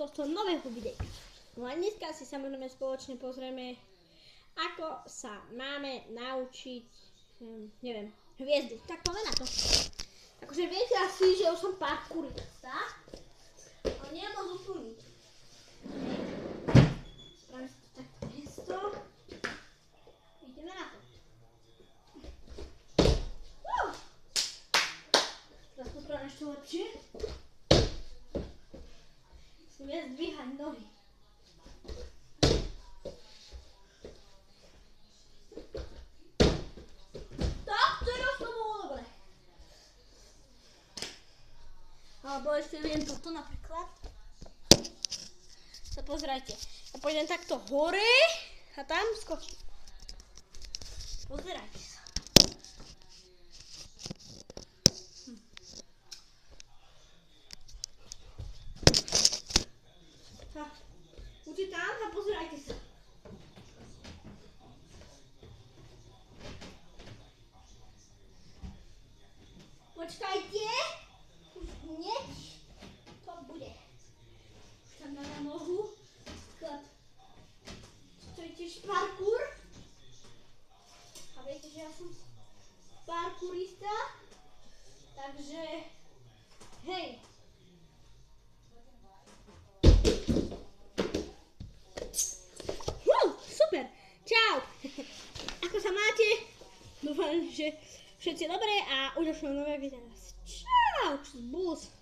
tohto nového videa. No a dneska si samozrejme spoločne pozrieme, ako sa máme naučiť, neviem, hviezdu. Tak poďme na to. Akože viete asi, že už som parkourista, ale nie moc úplný. Spravím si to takto miesto. Ideme na to. Teraz to spravím ešte lepšie. Musím viac dvíhať nohy. Tak, teraz to bolo dobre. Alebo ešte viem toto napríklad. Sa pozerajte. Ja pôjdem takto hore a tam skočím. Pozerajte sa. Uči tam a pozerajte sa. Počkajte. Už hneď to bude. Už tam dám nohu. To je tiež parkour. A viete, že ja som parkourista. Takže hej. Super. Čau. Ako sa máte? Dúfam, že všetci dobre a už nové video. Čau. Bus.